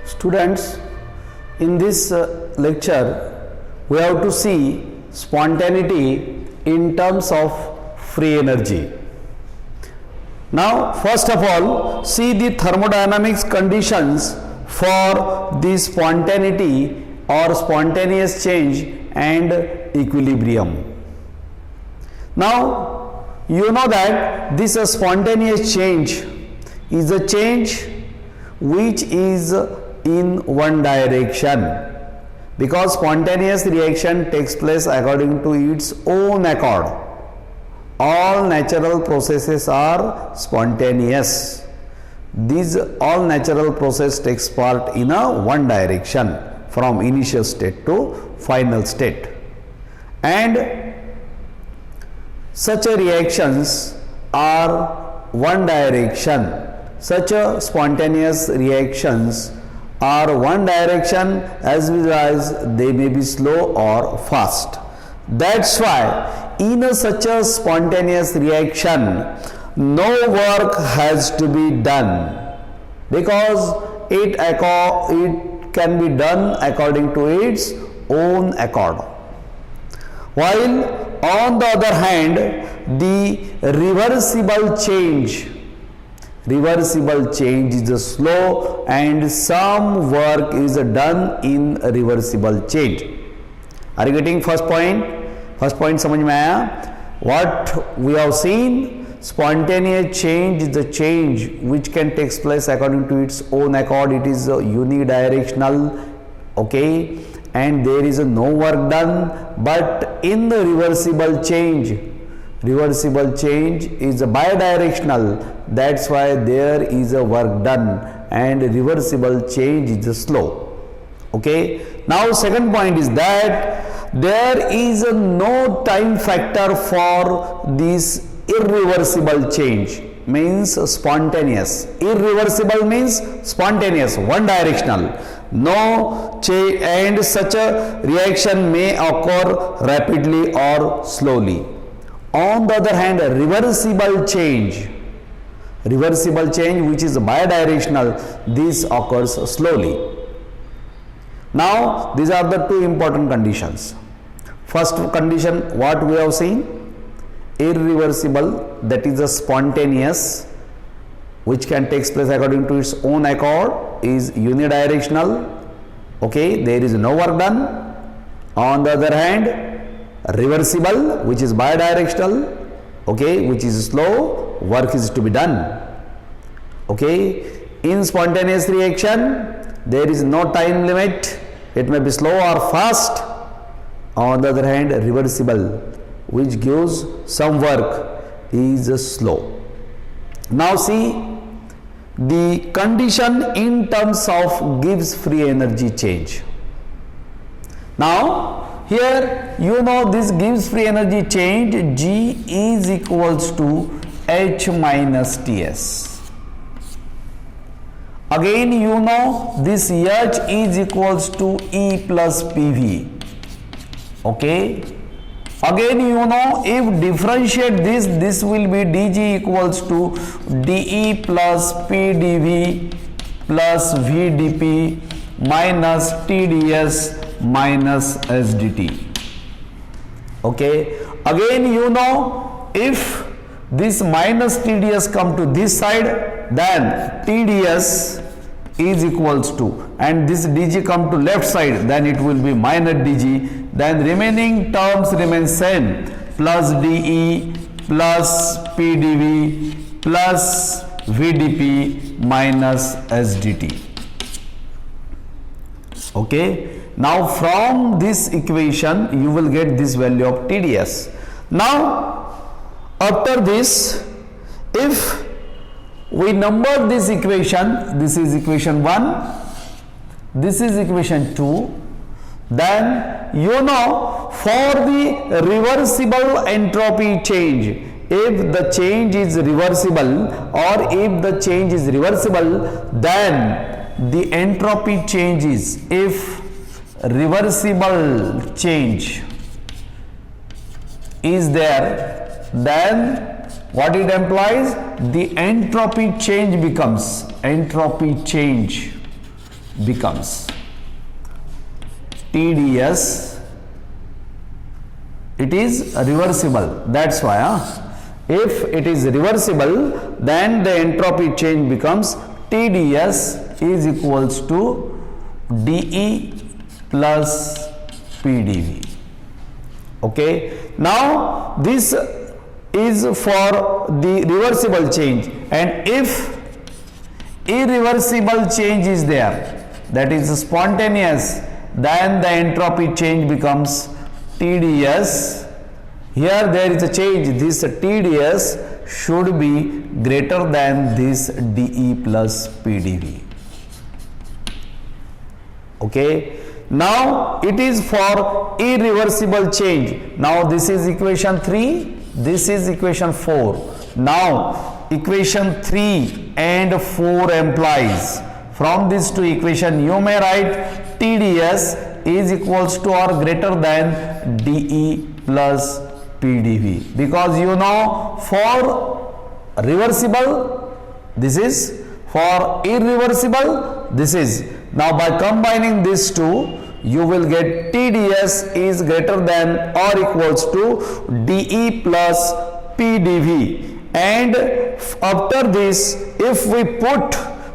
Students, in this lecture, we have to see spontaneity in terms of free energy. Now, first of all, see the thermodynamics conditions for the spontaneity or spontaneous change and equilibrium. Now, you know that this spontaneous change is a change which is in one direction, because spontaneous reaction takes place according to its own accord. All natural processes are spontaneous. These all natural process takes part in a one direction from initial state to final state, and such a reactions are one direction. Such a spontaneous reactions are one direction, as well as they may be slow or fast. That's why in such a spontaneous reaction, no work has to be done, because it can be done according to its own accord. While on the other hand, the reversible change is slow, and some work is done in reversible change. Are you getting first point? First point समझ में आया? What we have seen, spontaneous change is the change which can take place according to its own accord. It is unidirectional, okay, and there is no work done. But in the reversible change is bidirectional. That's why there is a work done, and reversible change is slow. Okay. Now second point is that there is no time factor for this irreversible change, means spontaneous. Irreversible means spontaneous, one directional. No change, and such a reaction may occur rapidly or slowly. On the other hand, reversible change which is bidirectional, this occurs slowly. Now, these are the two important conditions. First condition, what we have seen, irreversible, that is a spontaneous, which can take place according to its own accord, is unidirectional. Okay, there is no work done. On the other hand, reversible, which is bidirectional, okay, which is slow, work is to be done. Okay, in spontaneous reaction, there is no time limit, it may be slow or fast. On the other hand, reversible, which gives some work, is slow. Now see the condition in terms of Gibbs free energy change. Now here you know this Gibbs free energy change, G is equals to H minus Ts. Again you know this H is equals to E plus PV. Okay. Again you know, if differentiate this will be dG equals to dE plus PdV plus VdP minus TdS minus SdT. Okay. Again you know, if this minus TdS come to this side, then TdS is equals to, and this dG come to left side, then it will be minus dG. Then remaining terms remain same, plus dE plus PdV plus VdP minus SdT. Okay. Now from this equation you will get this value of TdS. Now after this, if we number this equation, this is equation 1, this is equation 2, then you know, for the reversible entropy change, if the change is reversible, or if the change is reversible, then the entropy changes. If reversible change is there, then what it implies? The entropy change becomes entropy change becomes TdS. It is reversible, that's why if it is reversible, then the entropy change becomes TdS is equals to dE plus PdV. Okay, now this is for the reversible change, and if irreversible change is there, that is spontaneous, then the entropy change becomes TdS. Here there is a change, this TdS should be greater than this dE plus PdV. Okay, now it is for irreversible change. Now this is equation 3, this is equation 4. Now equation 3 and 4 implies, from these two equation you may write TdS is equals to or greater than dE plus PdV, because you know for reversible this is, for irreversible this is. Now by combining these two you will get TdS is greater than or equals to dE plus PdV, and after this if we put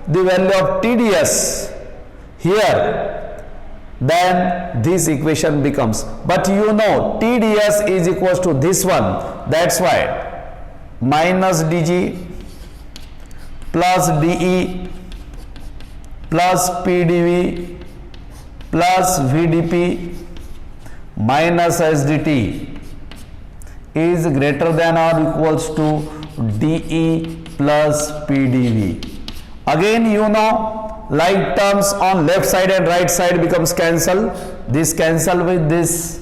the value of TdS here, then this equation becomes, but you know TdS is equals to this one, that's why minus dG plus dE plus PdV plus VdP minus SdT is greater than or equals to dE plus PdV. Again you know, like terms on left side and right side becomes cancel, this cancel with this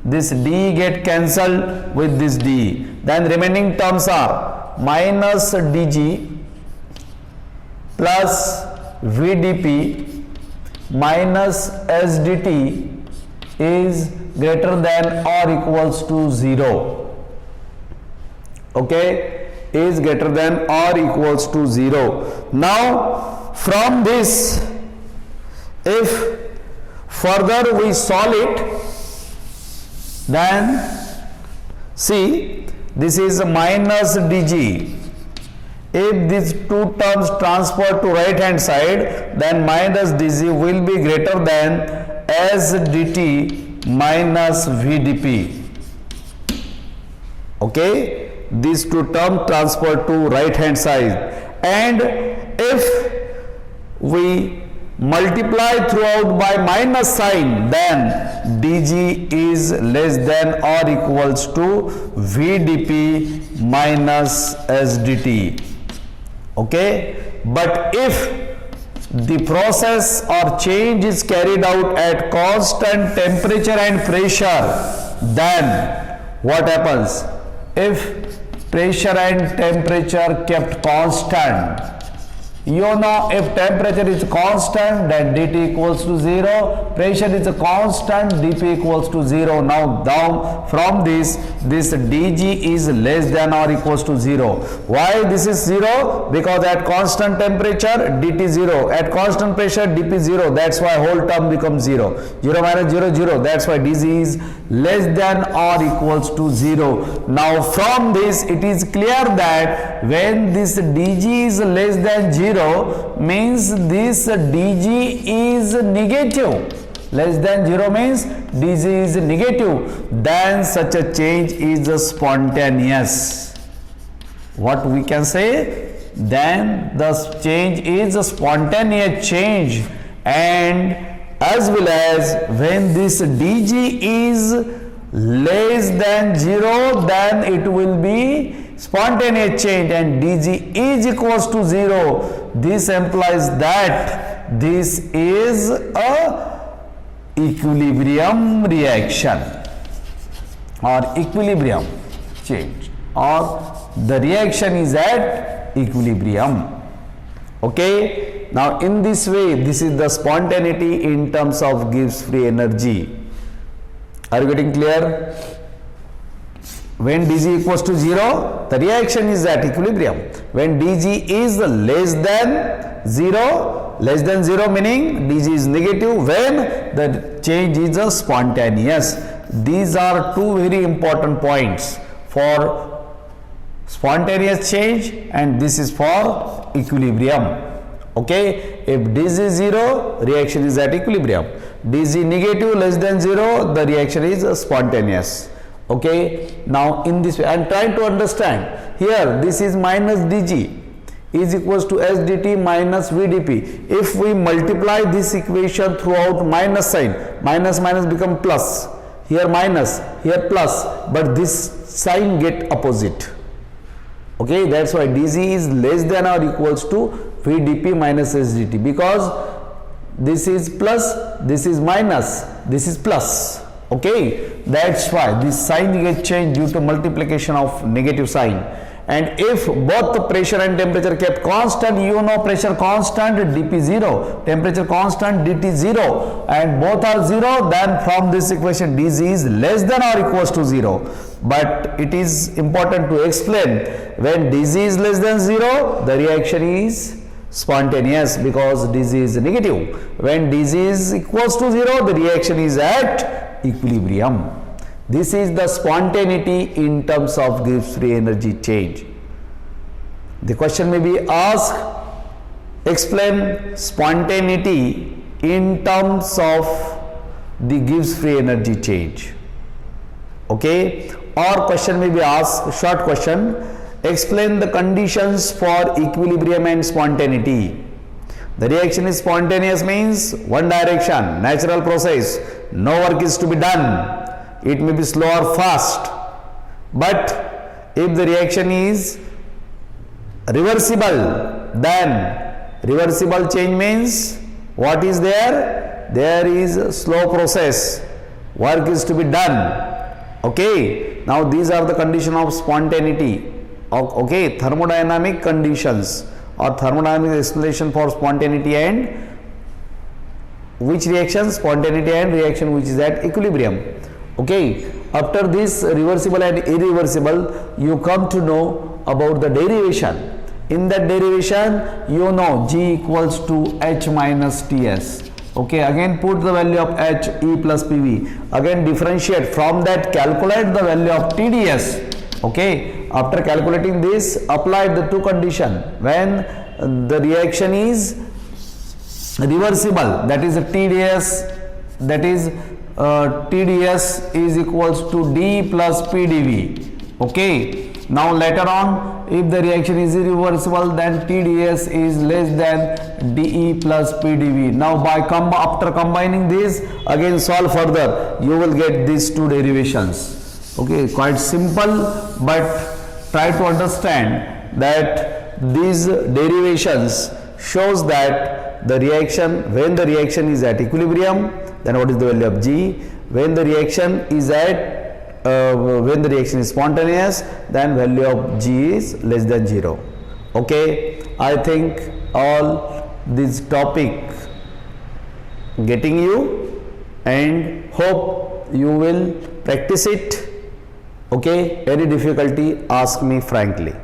D get cancelled with this D, then remaining terms are minus dG plus VdP minus SdT is greater than or equals to 0. Okay, is greater than or equals to 0. Now from this, if further we solve it, then see this is minus dG. If these two terms transfer to right hand side, then minus dG will be greater than SdT minus VdP. Okay, these two terms transfer to right hand side, and if we multiply throughout by minus sign, then dG is less than or equals to VdP minus SdT. Okay, but if the process or change is carried out at constant temperature and pressure, then what happens? If pressure and temperature kept constant, you know if temperature is constant, then dT equals to 0, pressure is a constant, dP equals to 0. Now down from this dG is less than or equals to 0. Why this is 0? Because at constant temperature dT 0, at constant pressure dP 0, that's why whole term becomes 0. 0 minus 0, 0, that's why dG is less than or equals to 0. Now from this it is clear that when this dG is less than 0, means this dG is negative. Less than 0 means dG is negative, then such a change is spontaneous. What we can say? Then the change is a spontaneous change, and as well as when this dG is less than 0, then it will be spontaneous change, and dG is equals to 0. This implies that this is a equilibrium reaction or equilibrium change, or the reaction is at equilibrium. Okay, now in this way, this is the spontaneity in terms of Gibbs free energy. Are you getting clear? When dG equals to 0, the reaction is at equilibrium. When dG is less than 0, less than 0 meaning dz is negative when the change is spontaneous. These are two very important points for spontaneous change, and this is for equilibrium. Okay, if dz is 0, reaction is at equilibrium. dz negative less than 0, the reaction is spontaneous. Okay, now in this way I am trying to understand here, this is minus dg is equals to s dt minus v dp. If we multiply this equation throughout minus sign, minus minus become plus, here minus, here plus, but this sign get opposite. Okay, that's why dz is less than or equals to v dp minus s dt, because this is plus, this is minus, this is plus. Okay, that's why this sign gets changed due to multiplication of negative sign. And if both the pressure and temperature kept constant, you know pressure constant, dp 0, temperature constant, dt 0, and both are 0, then from this equation dz is less than or equals to 0. But it is important to explain, when dz is less than 0, the reaction is spontaneous because dz is negative. When dz is equals to 0, the reaction is at equilibrium. This is the spontaneity in terms of Gibbs free energy change. The question may be asked, explain spontaneity in terms of the Gibbs free energy change. Okay, or question may be asked, short question, explain the conditions for equilibrium and spontaneity. The reaction is spontaneous means one direction, natural process, no work is to be done. It may be slow or fast, but if the reaction is reversible, then reversible change means what is there? There is a slow process, work is to be done. Okay, now these are the condition of spontaneity. Okay, thermodynamic conditions or thermodynamic explanation for spontaneity and which reaction? Spontaneity and reaction which is at equilibrium. Okay, after this reversible and irreversible, you come to know about the derivation. In that derivation, you know G equals to H minus Ts. Okay, again put the value of H, E plus PV. Again differentiate, from that calculate the value of TdS. Okay, after calculating this, apply the two condition. When the reaction is reversible, that is TdS, that is TdS is equals to D plus PdV. Okay, now later on, if the reaction is irreversible, then TdS is less than dE plus PdV. Now after combining this, again solve further, you will get these two derivations. Okay, quite simple, but try to understand that these derivations shows that the reaction, when the reaction is at equilibrium, then what is the value of G? When the reaction is when the reaction is spontaneous, then value of G is less than 0. Okay, I think all this topic getting you, and hope you will practice it. Okay, any difficulty, ask me frankly.